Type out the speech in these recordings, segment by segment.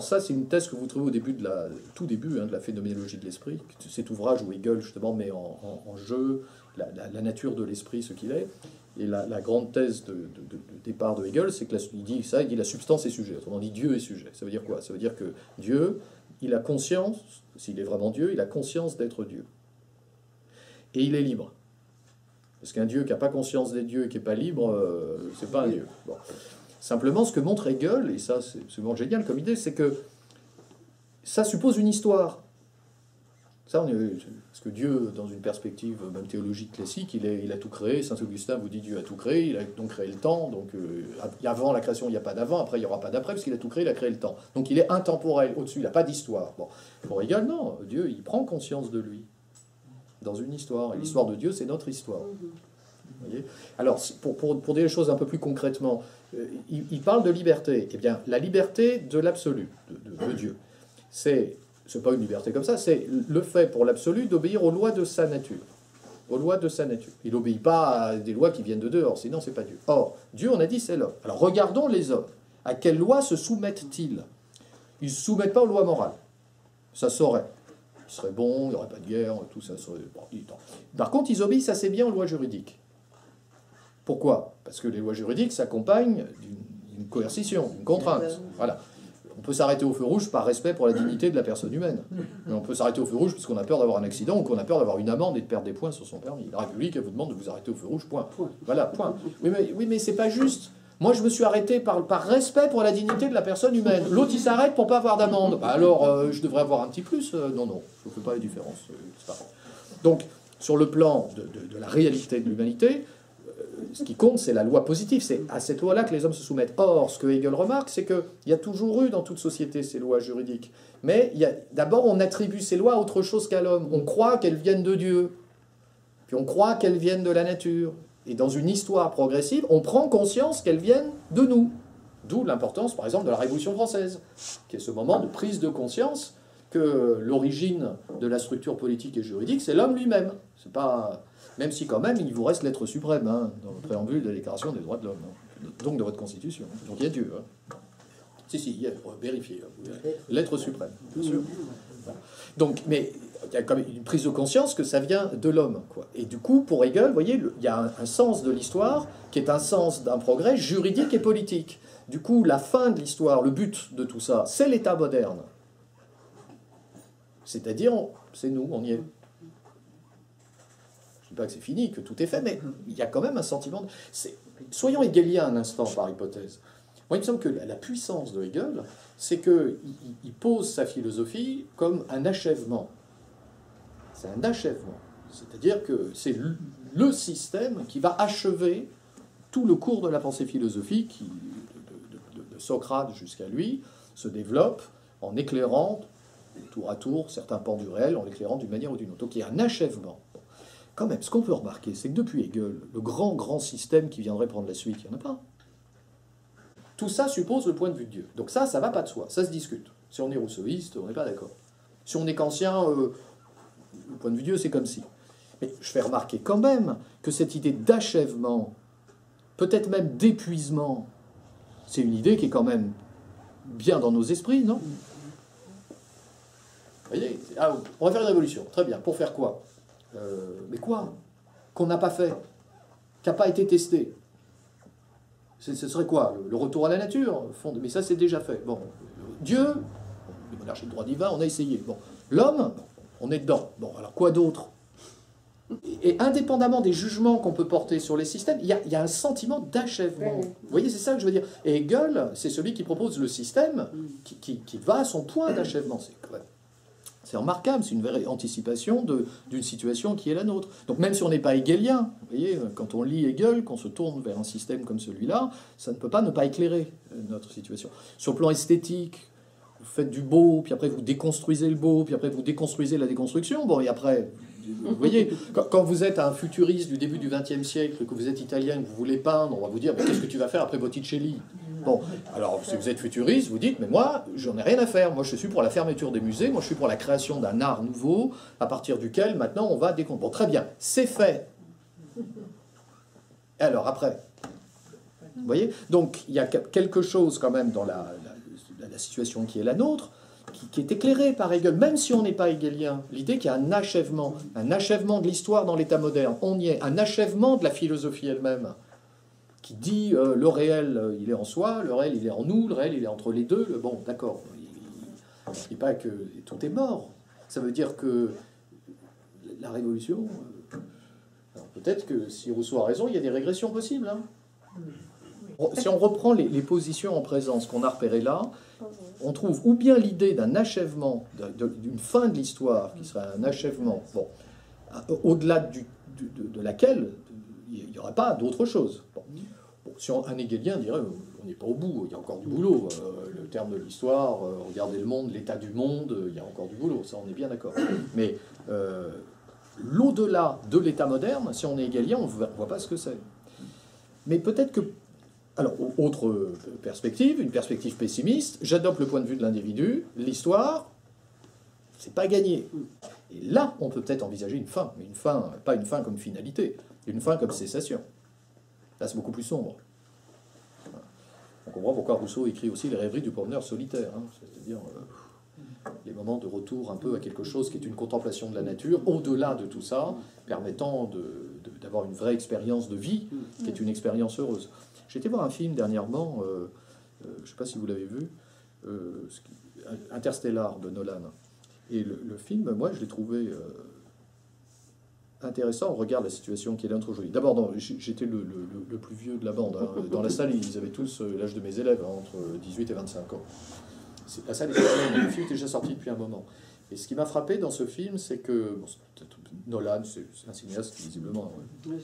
Ça, c'est une thèse que vous trouvez au début tout début de la phénoménologie de l'esprit, cet ouvrage où Hegel justement met en jeu la nature de l'esprit, ce qu'il est. Et la grande thèse de départ de Hegel, c'est qu'il dit ça, il dit la substance est sujet. Autrement dit, Dieu est sujet. Ça veut dire quoi? Ça veut dire que Dieu, il a conscience, s'il est vraiment Dieu, il a conscience d'être Dieu. Et il est libre. Parce qu'un Dieu qui n'a pas conscience des dieux et qui n'est pas libre, c'est pas un Dieu. Bon. Simplement, ce que montre Hegel, et ça c'est vraiment génial comme idée, c'est que ça suppose une histoire. Ça, parce que Dieu, dans une perspective même théologique classique, il a tout créé. Saint Augustin vous dit Dieu a tout créé, il a donc créé le temps. Donc avant la création, il n'y a pas d'avant, après il n'y aura pas d'après, parce qu'il a tout créé, il a créé le temps. Donc il est intemporel, au-dessus, il n'a pas d'histoire. Bon. Pour Hegel, non, Dieu, il prend conscience de lui dans une histoire. Et l'histoire de Dieu, c'est notre histoire. Vous voyez? Alors, pour dire les choses un peu plus concrètement, il parle de liberté. Eh bien, la liberté de l'absolu, de Dieu, c'est pas une liberté comme ça, c'est le fait pour l'absolu d'obéir aux lois de sa nature. Aux lois de sa nature. Il n'obéit pas à des lois qui viennent de dehors, sinon c'est pas Dieu. Or, Dieu, on a dit, c'est l'homme. Alors, regardons les hommes. À quelles lois se soumettent-ils? Ils ne se soumettent pas aux lois morales. Ça saurait. Il serait bon, il n'y aurait pas de guerre, tout ça serait... Bon, par contre, ils obéissent assez bien aux lois juridiques. Pourquoi? Parce que les lois juridiques s'accompagnent d'une coercition, d'une contrainte. Voilà. On peut s'arrêter au feu rouge par respect pour la dignité de la personne humaine. Mais on peut s'arrêter au feu rouge parce qu'on a peur d'avoir un accident ou qu'on a peur d'avoir une amende et de perdre des points sur son permis. La République, elle vous demande de vous arrêter au feu rouge, point. Voilà, point. Oui, mais c'est pas juste. Moi, je me suis arrêté par respect pour la dignité de la personne humaine. L'autre, il s'arrête pour pas avoir d'amende. Bah alors, je devrais avoir un petit plus. Non, je ne fais pas la différence. C'est pas grave. Donc, sur le plan de la réalité de l'humanité, ce qui compte, c'est la loi positive. C'est à cette loi-là que les hommes se soumettent. Or, ce que Hegel remarque, c'est qu'il y a toujours eu dans toute société ces lois juridiques. Mais d'abord, on attribue ces lois à autre chose qu'à l'homme. On croit qu'elles viennent de Dieu. Puis on croit qu'elles viennent de la nature. Et dans une histoire progressive, on prend conscience qu'elles viennent de nous. D'où l'importance, par exemple, de la Révolution française, qui est ce moment de prise de conscience que l'origine de la structure politique et juridique, c'est l'homme lui-même. C'est pas... Même si quand même, il vous reste l'être suprême, dans le préambule de la Déclaration des droits de l'homme, donc de votre Constitution. Donc il y a Dieu. Si, il y a, vérifiez, l'être suprême, bien sûr. Donc, mais il y a quand même une prise de conscience que ça vient de l'homme, quoi. Et du coup, pour Hegel, vous voyez, il y a un sens de l'histoire qui est un sens d'un progrès juridique et politique. Du coup, la fin de l'histoire, le but de tout ça, c'est l'État moderne. C'est-à-dire, c'est nous, on y est. Je ne dis pas que c'est fini, que tout est fait, mais il y a quand même un sentiment... Soyons hegeliens un instant, par hypothèse. Moi, il me semble que la puissance de Hegel, c'est qu'il pose sa philosophie comme un achèvement. C'est un achèvement. C'est-à-dire que c'est le système qui va achever tout le cours de la pensée philosophique, qui, de Socrate jusqu'à lui, se développe en éclairant, tour à tour, certains pans du réel, en l'éclairant d'une manière ou d'une autre. Donc il y a un achèvement. Quand même, ce qu'on peut remarquer, c'est que depuis Hegel, le grand système qui viendrait prendre la suite, il n'y en a pas. Tout ça suppose le point de vue de Dieu. Donc ça va pas de soi, ça se discute. Si on est rousseauiste, on n'est pas d'accord. Si on est kantien, le point de vue de Dieu, c'est comme si. Mais je fais remarquer quand même que cette idée d'achèvement, peut-être même d'épuisement, c'est une idée qui est quand même bien dans nos esprits, non? Vous voyez, on va faire une révolution, très bien. Pour faire quoi? Mais quoi? Qu'on n'a pas fait, qui n'a pas été testé. Ce serait quoi? Le retour à la nature? Mais ça, c'est déjà fait. Bon, Dieu, les monarchies de droit divin, on a essayé. Bon, l'homme, on est dedans. Bon, alors quoi d'autre? Et indépendamment des jugements qu'on peut porter sur les systèmes, il y a un sentiment d'achèvement. Vous voyez, c'est ça que je veux dire. Et Hegel, c'est celui qui propose le système qui va à son point d'achèvement. C'est remarquable, c'est une vraie anticipation d'une situation qui est la nôtre. Donc même si on n'est pas hegelien, vous voyez, quand on lit Hegel, qu'on se tourne vers un système comme celui-là, ça ne peut pas ne pas éclairer notre situation. Sur le plan esthétique, vous faites du beau, puis après vous déconstruisez le beau, puis après vous déconstruisez la déconstruction, bon, et après... Vous voyez, quand vous êtes un futuriste du début du XXe siècle, que vous êtes italien, que vous voulez peindre, on va vous dire, mais qu'est-ce que tu vas faire après Botticelli? Bon, alors si vous êtes futuriste, vous dites, mais moi, j'en ai rien à faire. Moi, je suis pour la fermeture des musées, moi, je suis pour la création d'un art nouveau, à partir duquel, maintenant, on va décompter. Bon, très bien, c'est fait. Et alors, après? Vous voyez? Donc, il y a quelque chose, quand même, dans la la situation qui est la nôtre, qui est éclairée par Hegel, même si on n'est pas hegelien. L'idée qu'il y a un achèvement de l'histoire dans l'état moderne. On y est. Un achèvement de la philosophie elle-même, qui dit le réel, il est en soi, le réel, il est en nous, le réel, il est entre les deux. Bon, d'accord. Il ne dit pas que tout est mort. Ça veut dire que la révolution... alors peut-être que si Rousseau a raison, il y a des régressions possibles. Hein. Si on reprend les positions en présence qu'on a repérées là, on trouve ou bien l'idée d'un achèvement, d'une fin de l'histoire, qui serait un achèvement, bon, au-delà de laquelle il n'y aurait pas d'autre chose. Bon. Bon, si un hegelien dirait on n'est pas au bout, il y a encore du boulot. Le terme de l'histoire, regardez le monde, l'état du monde, il y a encore du boulot, ça on est bien d'accord. Mais l'au-delà de l'état moderne, si on est hegelien, on ne voit pas ce que c'est. Mais peut-être que... Alors, autre perspective, une perspective pessimiste, j'adopte le point de vue de l'individu, l'histoire, c'est pas gagné. Et là, on peut peut-être envisager une fin, mais une fin, pas une fin comme finalité, une fin comme cessation. Là, c'est beaucoup plus sombre. On comprend pourquoi Rousseau écrit aussi les rêveries du promeneur solitaire, hein, c'est-à-dire les moments de retour un peu à quelque chose qui est une contemplation de la nature, au-delà de tout ça, permettant d'avoir une vraie expérience de vie, qui est une expérience heureuse. J'ai été voir un film dernièrement, je ne sais pas si vous l'avez vu, Interstellar de Nolan. Et le film, moi, je l'ai trouvé intéressant. On regarde la situation qui est là aujourd'hui. D'abord, j'étais le plus vieux de la bande. Hein. Dans la salle, ils avaient tous l'âge de mes élèves, hein, entre 18 et 25 ans. La salle était pleine, le film était déjà sorti depuis un moment. Et ce qui m'a frappé dans ce film, c'est que bon, Nolan, c'est un cinéaste qui, visiblement, une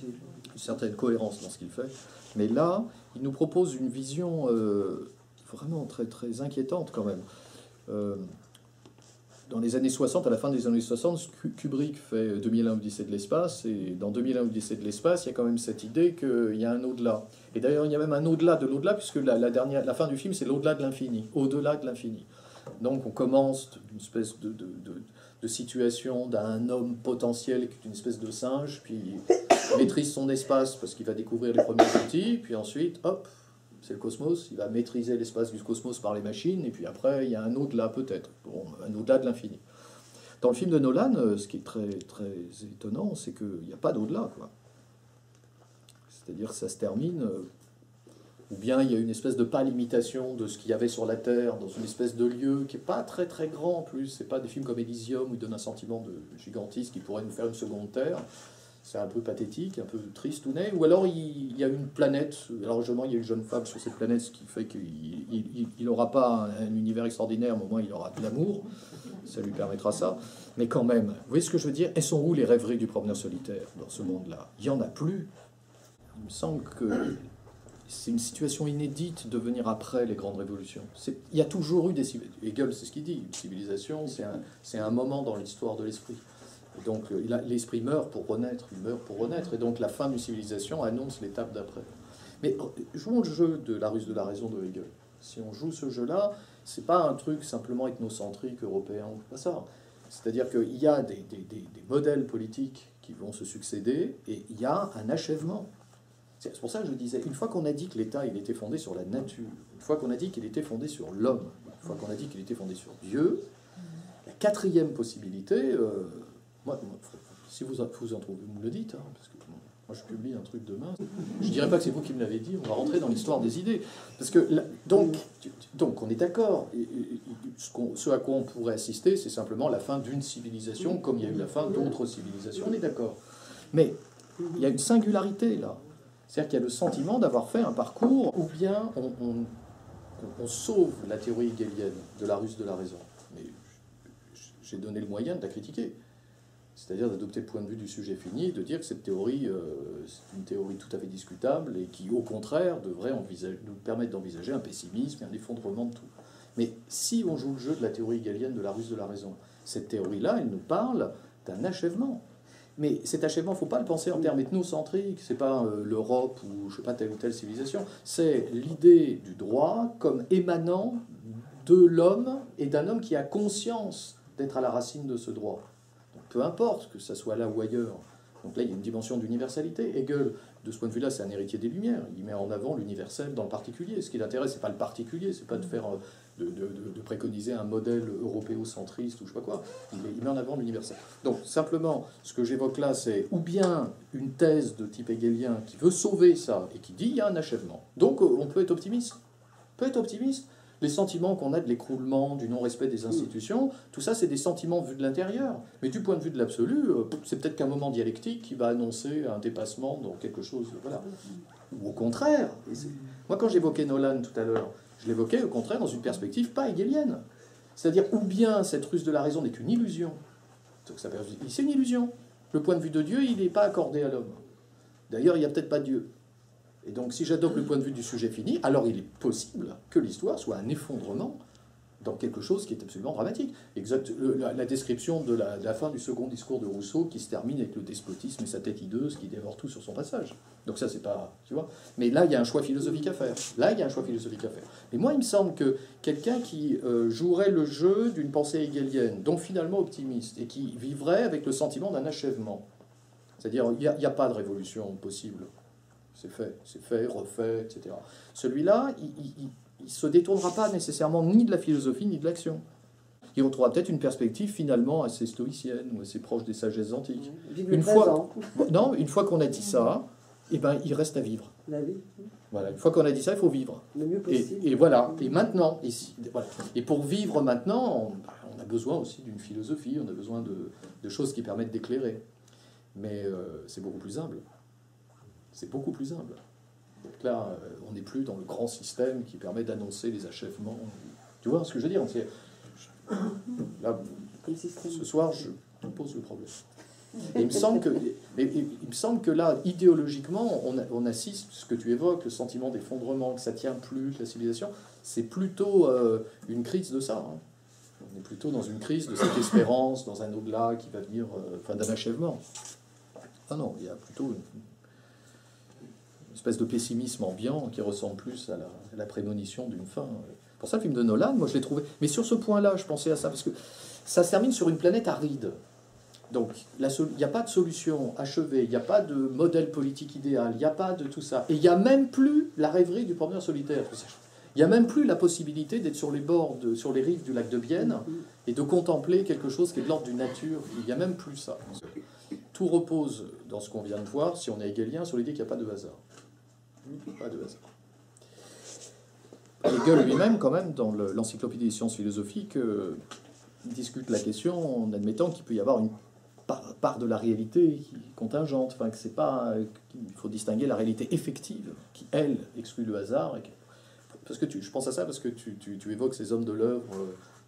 certaine cohérence dans ce qu'il fait. Mais là, il nous propose une vision vraiment très, très inquiétante quand même. Dans les années 60, à la fin des années 60, Kubrick fait 2001 Odyssée de l'espace, et dans 2001 Odyssée de l'espace, il y a quand même cette idée qu'il y a un au-delà. Et d'ailleurs, il y a même un au-delà de l'au-delà, puisque la fin du film, c'est l'au-delà de l'infini, au-delà de l'infini. Donc on commence d'une espèce de situation d'un homme potentiel qui est une espèce de singe, puis il maîtrise son espace parce qu'il va découvrir les premiers outils, puis ensuite, hop, c'est le cosmos, il va maîtriser l'espace du cosmos par les machines, et puis après, il y a un au-delà peut-être, bon, un au-delà de l'infini. Dans le film de Nolan, ce qui est très, très étonnant, c'est qu'il n'y a pas d'au-delà, quoi. C'est-à-dire que ça se termine, ou bien il y a une espèce de pas limitation de ce qu'il y avait sur la Terre, dans une espèce de lieu qui n'est pas très très grand en plus, c'est pas des films comme Elysium où il donne un sentiment de gigantisme qui pourrait nous faire une seconde Terre. C'est un peu pathétique, un peu tristounet. Ou alors il y a une planète, alors justement il y a une jeune femme sur cette planète, ce qui fait qu'il n'aura pas un univers extraordinaire, mais au moins il aura de l'amour, ça lui permettra ça. Mais quand même, vous voyez ce que je veux dire? Elles sont où les rêveries du promeneur solitaire dans ce monde-là? Il n'y en a plus. Il me semble que c'est une situation inédite de venir après les grandes révolutions. Il y a toujours eu des civilisations. Hegel, c'est ce qu'il dit, une civilisation, c'est un moment dans l'histoire de l'esprit. Donc l'esprit meurt pour renaître, il meurt pour renaître, et donc la fin d'une civilisation annonce l'étape d'après. Mais jouons le jeu de la ruse de la raison de Hegel. Si on joue ce jeu-là, c'est pas un truc simplement ethnocentrique, européen, ou pas ça. C'est-à-dire qu'il y a des modèles politiques qui vont se succéder, et il y a un achèvement. C'est pour ça que je disais, une fois qu'on a dit que l'État il était fondé sur la nature, une fois qu'on a dit qu'il était fondé sur l'homme, une fois qu'on a dit qu'il était fondé sur Dieu, la quatrième possibilité... Moi, si vous en trouvez, vous me le dites, hein, parce que moi je publie un truc demain. Je ne dirais pas que c'est vous qui me l'avez dit, on va rentrer dans l'histoire des idées. Parce que donc on est d'accord. Ce à quoi on pourrait assister, c'est simplement la fin d'une civilisation, comme il y a eu la fin d'autres civilisations, on est d'accord. Mais il y a une singularité là. C'est-à-dire qu'il y a le sentiment d'avoir fait un parcours où bien on sauve la théorie hegelienne de la ruse de la raison. Mais j'ai donné le moyen de la critiquer. C'est-à-dire d'adopter le point de vue du sujet fini et de dire que cette théorie, c'est une théorie tout à fait discutable et qui, au contraire, devrait nous permettre d'envisager un pessimisme et un effondrement de tout. Mais si on joue le jeu de la théorie hegelienne de la ruse de la raison, cette théorie-là, elle nous parle d'un achèvement. Mais cet achèvement, il ne faut pas le penser en termes ethnocentriques, c'est pas l'Europe ou je sais pas telle ou telle civilisation, c'est l'idée du droit comme émanant de l'homme et d'un homme qui a conscience d'être à la racine de ce droit. Peu importe que ça soit là ou ailleurs. Donc là, il y a une dimension d'universalité. Hegel de ce point de vue-là, c'est un héritier des Lumières. Il met en avant l'universel dans le particulier. Ce qui l'intéresse, c'est pas le particulier, c'est pas de faire de préconiser un modèle européocentriste ou je sais pas quoi. Il met en avant l'universel. Donc simplement, ce que j'évoque là, c'est ou bien une thèse de type hegelien qui veut sauver ça et qui dit il y a un achèvement. Donc on peut être optimiste. On peut être optimiste. Les sentiments qu'on a de l'écroulement, du non-respect des institutions, tout ça, c'est des sentiments vus de l'intérieur. Mais du point de vue de l'absolu, c'est peut-être qu'un moment dialectique qui va annoncer un dépassement dans quelque chose. Voilà. Ou au contraire. Moi, quand j'évoquais Nolan tout à l'heure, je l'évoquais au contraire dans une perspective pas hegelienne. C'est-à-dire, ou bien cette ruse de la raison n'est qu'une illusion. C'est une illusion. Le point de vue de Dieu, il n'est pas accordé à l'homme. D'ailleurs, il n'y a peut-être pas Dieu. Et donc, si j'adopte le point de vue du sujet fini, alors il est possible que l'histoire soit un effondrement dans quelque chose qui est absolument dramatique. La description de la fin du second discours de Rousseau qui se termine avec le despotisme et sa tête hideuse qui dévore tout sur son passage. Donc ça, c'est pas... Tu vois. Mais là, il y a un choix philosophique à faire. Mais moi, il me semble que quelqu'un qui jouerait le jeu d'une pensée hegelienne, donc finalement optimiste, et qui vivrait avec le sentiment d'un achèvement, c'est-à-dire, il n'y a pas de révolution possible. C'est fait, refait, etc. Celui-là, il ne se détournera pas nécessairement ni de la philosophie ni de l'action. Il retrouvera peut-être une perspective finalement assez stoïcienne ou assez proche des sagesses antiques. Une fois qu'on a dit ça, eh ben, il reste à vivre. La vie. Voilà, une fois qu'on a dit ça, il faut vivre. Le mieux possible. Et voilà, et maintenant, ici, voilà. Et pour vivre maintenant, on a besoin aussi d'une philosophie, on a besoin de choses qui permettent d'éclairer. Mais c'est beaucoup plus humble. C'est beaucoup plus humble. Donc là, on n'est plus dans le grand système qui permet d'annoncer les achèvements. Tu vois ce que je veux dire? Là, ce soir, je te pose le problème. Et il me semble que là, idéologiquement, on assiste, ce que tu évoques, le sentiment d'effondrement, que ça ne tient plus, que la civilisation, c'est plutôt une crise de ça. Hein. On est plutôt dans une crise de cette espérance, dans un au-delà qui va venir, enfin d'un achèvement. Ah non, il y a plutôt une espèce de pessimisme ambiant qui ressemble plus à la prémonition d'une fin. Pour ça, le film de Nolan, moi je l'ai trouvé... Mais sur ce point-là, je pensais à ça, parce que ça se termine sur une planète aride. Donc, il n'y a pas de solution achevée, il n'y a pas de modèle politique idéal, il n'y a pas de tout ça. Et il n'y a même plus la rêverie du promeneur solitaire. Il n'y a même plus la possibilité d'être sur les bords, sur les rives du lac de Bienne, et de contempler quelque chose qui est de l'ordre d'une nature. Il n'y a même plus ça. Tout repose, dans ce qu'on vient de voir, si on est hegelien, sur l'idée qu'il n'y a pas de hasard. Pas de hasard. Hegel lui-même, quand même, dans l'Encyclopédie des sciences philosophiques, discute la question en admettant qu'il peut y avoir une part de la réalité contingente, enfin que c'est pas, il faut distinguer la réalité effective, qui, elle, exclut le hasard. Parce que je pense à ça parce que tu évoques ces hommes de l'œuvre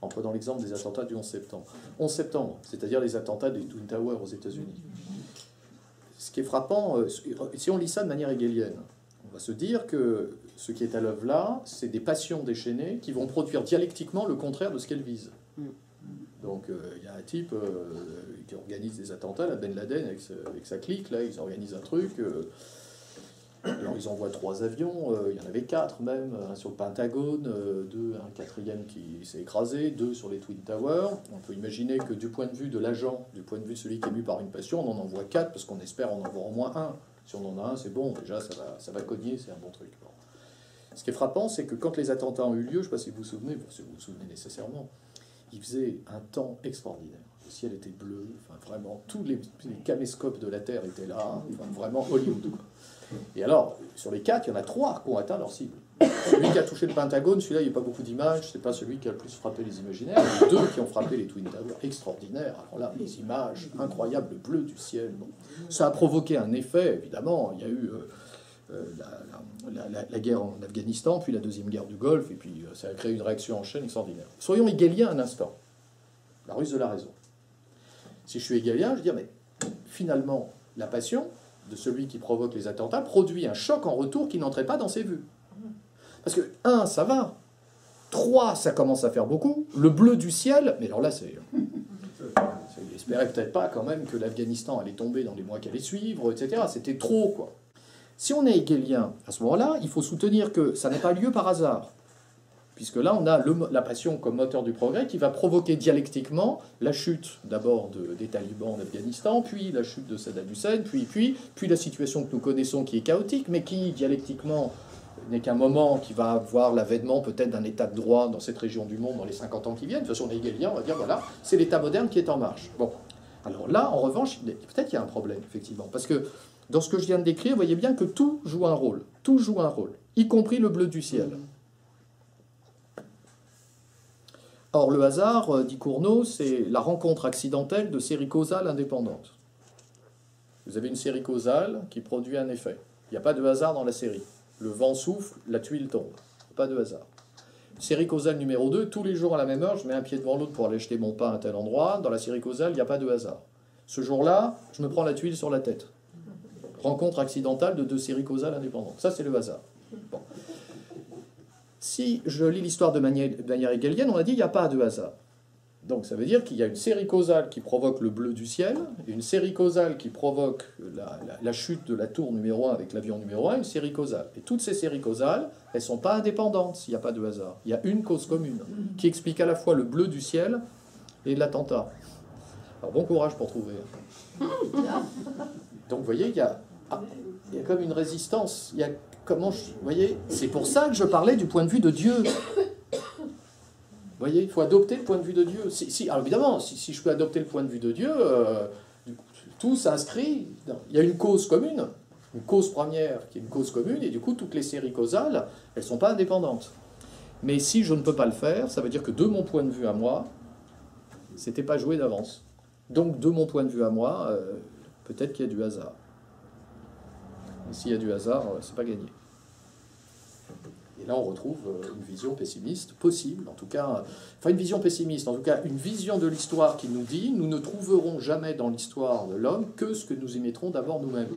en prenant l'exemple des attentats du 11 septembre. 11 septembre, c'est-à-dire les attentats des Twin Towers aux États-Unis. Ce qui est frappant, si on lit ça de manière hegelienne, on va se dire que ce qui est à l'œuvre là, c'est des passions déchaînées qui vont produire dialectiquement le contraire de ce qu'elles visent. Donc il y a un type qui organise des attentats, la Ben Laden, avec sa clique, là, ils organisent un truc. Alors ils envoient 3 avions, il y en avait 4 même, un sur le Pentagone, un quatrième qui s'est écrasé, 2 sur les Twin Towers. On peut imaginer que du point de vue de l'agent, du point de vue de celui qui est ému par une passion, on en envoie 4 parce qu'on espère en avoir au moins un. Si on en a un, c'est bon, déjà ça va cogner, c'est un bon truc. Bon. Ce qui est frappant, c'est que quand les attentats ont eu lieu, je ne sais pas si vous vous souvenez, si vous vous souvenez nécessairement, il faisait un temps extraordinaire. Le ciel était bleu, enfin vraiment, tous les caméscopes de la Terre étaient là, enfin, vraiment Hollywood. Quoi. Et alors, sur les 4, il y en a 3 qui ont atteint leur cible. Celui qui a touché le Pentagone, celui-là, il n'y a pas beaucoup d'images, c'est pas celui qui a le plus frappé les imaginaires. Les 2 qui ont frappé les Twin Towers, extraordinaires. Alors là, les images incroyables, le bleu du ciel. Bon. Ça a provoqué un effet, évidemment. Il y a eu la guerre en Afghanistan, puis la deuxième guerre du Golfe, et puis ça a créé une réaction en chaîne extraordinaire. Soyons hegeliens un instant. La ruse de la raison. Si je suis hegelien, je veux dire, mais finalement, la passion de celui qui provoque les attentats produit un choc en retour qui n'entrait pas dans ses vues. Parce que 1, ça va. 3, ça commence à faire beaucoup. Le bleu du ciel, mais alors là, il espérait peut-être pas quand même que l'Afghanistan allait tomber dans les mois qui allaient suivre, etc. C'était trop, quoi. Si on est hegelien, à ce moment-là, il faut soutenir que ça n'a pas lieu par hasard. Puisque là, on a la passion comme moteur du progrès qui va provoquer dialectiquement la chute d'abord des talibans en Afghanistan, puis la chute de Saddam Hussein, puis la situation que nous connaissons qui est chaotique, mais qui dialectiquement n'est qu'un moment qui va avoir l'avènement peut-être d'un état de droit dans cette région du monde dans les 50 ans qui viennent. De toute façon, on est hegelien, on va dire, voilà, c'est l'état moderne qui est en marche. Bon, alors là, en revanche, peut-être qu'il y a un problème, effectivement, parce que dans ce que je viens de décrire, vous voyez bien que tout joue un rôle, y compris le bleu du ciel. Or, le hasard, dit Cournot, c'est la rencontre accidentelle de séries causales indépendantes. Vous avez une série causale qui produit un effet. Il n'y a pas de hasard dans la série. Le vent souffle, la tuile tombe. Pas de hasard. Série causale numéro 2, tous les jours à la même heure, je mets un pied devant l'autre pour aller acheter mon pain à tel endroit. Dans la série causale, il n'y a pas de hasard. Ce jour-là, je me prends la tuile sur la tête. Rencontre accidentale de deux séries causales indépendantes. Ça, c'est le hasard. Bon. Si je lis l'histoire de manière hegelienne, on a dit qu'il n'y a pas de hasard. Donc ça veut dire qu'il y a une série causale qui provoque le bleu du ciel, une série causale qui provoque la chute de la tour numéro 1 avec l'avion numéro 1, une série causale. Et toutes ces séries causales, elles ne sont pas indépendantes s'il n'y a pas de hasard. Il y a une cause commune qui explique à la fois le bleu du ciel et l'attentat. Alors bon courage pour trouver. Donc vous voyez, il y a comme une résistance. Il y a vous voyez, c'est pour ça que je parlais du point de vue de Dieu. Vous voyez, il faut adopter le point de vue de Dieu. Alors évidemment, si je peux adopter le point de vue de Dieu, tout s'inscrit. Il y a une cause commune, une cause première qui est une cause commune, et du coup, toutes les séries causales, elles ne sont pas indépendantes. Mais si je ne peux pas le faire, ça veut dire que de mon point de vue à moi, c'était pas joué d'avance. Donc, de mon point de vue à moi, peut-être qu'il y a du hasard. Et s'il y a du hasard, c'est pas gagné. Et là, on retrouve une vision pessimiste possible, en tout cas, enfin une vision pessimiste, en tout cas une vision de l'histoire qui nous dit nous ne trouverons jamais dans l'histoire de l'homme que ce que nous y mettrons d'abord nous-mêmes.